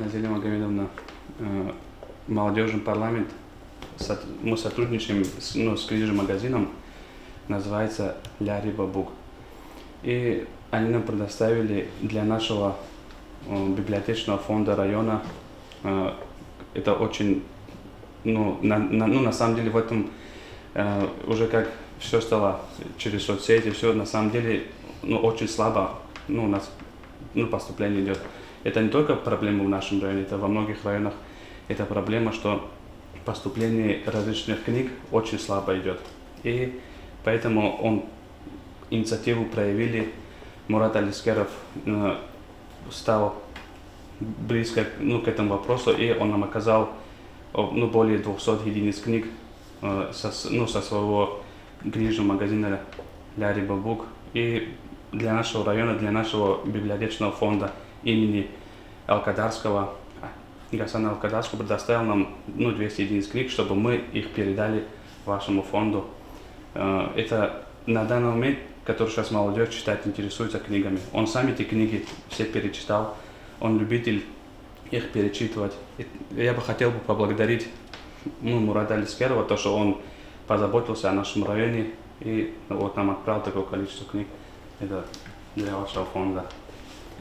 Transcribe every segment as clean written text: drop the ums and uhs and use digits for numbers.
Назиля Магомедовна, молодежный парламент, мы сотрудничаем с книжным-магазином, называется «Ля Риба Бук». И они нам предоставили для нашего библиотечного фонда района, это очень, на самом деле в этом уже как все стало через соцсети, все на самом деле очень слабо у нас поступление идет. Это не только проблема в нашем районе, это во многих районах. Это проблема, что поступление различных книг очень слабо идет. И поэтому инициативу проявили. Мурат Алискеров стал близко к этому вопросу, и он нам оказал более 200 единиц книг со своего книжного магазина «Ля Риба Бук». И для нашего района, для нашего библиотечного фонда имени Алкадарского, Гасана Алкадарского предоставил нам 200 единиц книг, чтобы мы их передали вашему фонду. Это на данный момент, который сейчас молодежь читает, интересуется книгами. Он сам эти книги все перечитал, он любитель их перечитывать. Я бы хотел поблагодарить Мурата Алискерова, то, что он позаботился о нашем районе и нам отправил такое количество книг. Это для вашего фонда.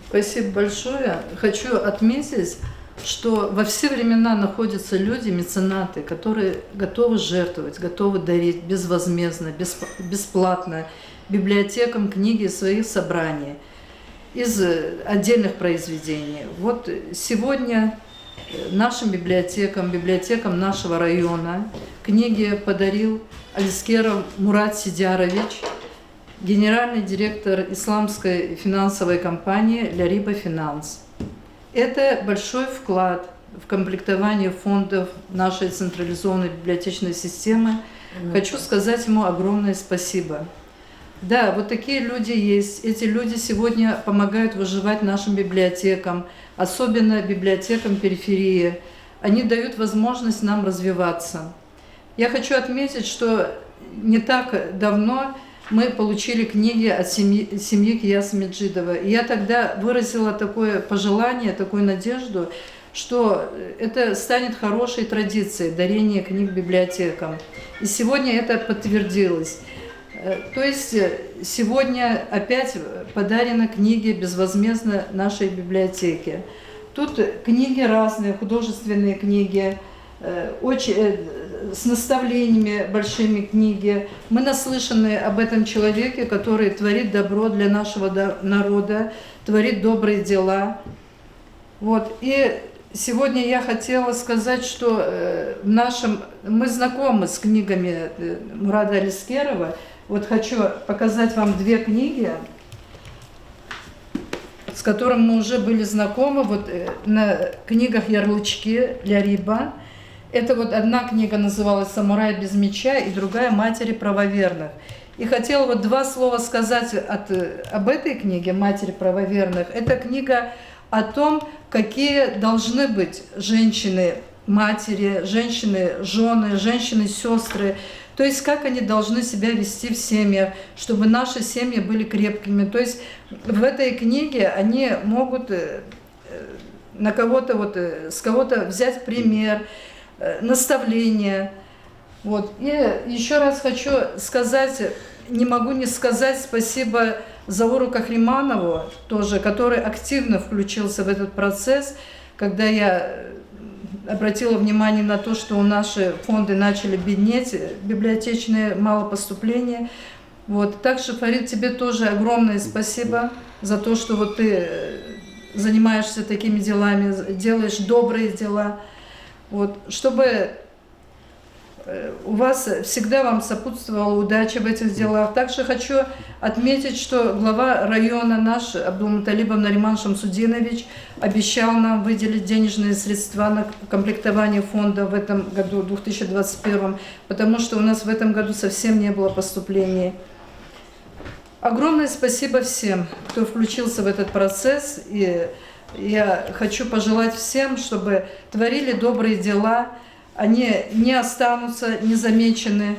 Спасибо большое. Хочу отметить, что во все времена находятся люди, меценаты, которые готовы жертвовать, готовы дарить безвозмездно, бесплатно библиотекам книги своих собраний из отдельных произведений. Вот сегодня нашим библиотекам, библиотекам нашего района книги подарил Алискеров Мурат Сидярович, генеральный директор исламской финансовой компании «Ля Риба Финанс». Это большой вклад в комплектование фондов нашей централизованной библиотечной системы. Хочу сказать ему огромное спасибо. Да, вот такие люди есть. Эти люди сегодня помогают выживать нашим библиотекам, особенно библиотекам периферии. Они дают возможность нам развиваться. Я хочу отметить, что не так давно мы получили книги от семьи Кияса Меджидова. И я тогда выразила такое пожелание, такую надежду, что это станет хорошей традицией дарения книг библиотекам. И сегодня это подтвердилось. То есть сегодня опять подарены книги безвозмездно нашей библиотеке. Тут книги разные, художественные книги, с наставлениями большими книги. Мы наслышаны об этом человеке, который творит добро для нашего народа, творит добрые дела. Вот. И сегодня я хотела сказать, что мы знакомы с книгами Мурата Алискерова. Вот хочу показать вам две книги, с которыми мы уже были знакомы. Вот на книгах ярлычки «Ля Риба». Это вот одна книга называлась «Самурай без меча» и другая «Матери правоверных». И хотела вот два слова сказать об этой книге «Матери правоверных». Это книга о том, какие должны быть женщины, матери, женщины, жены, женщины, сестры. То есть как они должны себя вести в семьях, чтобы наши семьи были крепкими. То есть в этой книге они могут на кого-то, с кого-то взять пример, наставления. Вот. И еще раз хочу сказать, не могу не сказать спасибо Зауру Кахриманову, тоже, который активно включился в этот процесс, когда я обратила внимание на то, что наши фонды начали беднеть, библиотечные, мало поступления. Вот. Также, Фарид, тебе тоже огромное спасибо за то, что вот ты занимаешься такими делами, делаешь добрые дела. Вот. Чтобы у вас всегда вам сопутствовала удача в этих делах. Также хочу отметить, что глава района наш, Абдулмуталибов Нариман Шамсудинович, обещал нам выделить денежные средства на комплектование фонда в этом году, 2021, потому что у нас в этом году совсем не было поступлений. Огромное спасибо всем, кто включился в этот процесс. И я хочу пожелать всем, чтобы творили добрые дела, они не останутся незамечены.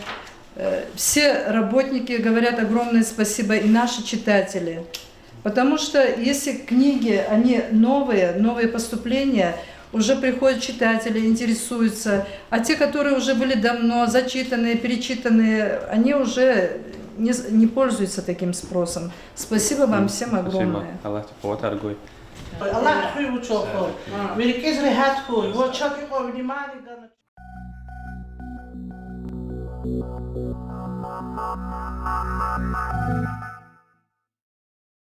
Все работники говорят огромное спасибо, и наши читатели. Потому что если книги, они новые поступления, уже приходят читатели, интересуются. А те, которые уже были давно зачитанные, перечитанные, они уже не пользуются таким спросом. Спасибо вам всем Спасибо. огромное. Аллах тебе повторгуй. Allah khuybu choko. Великий зрехат хуй. Вот чоки по вниманию.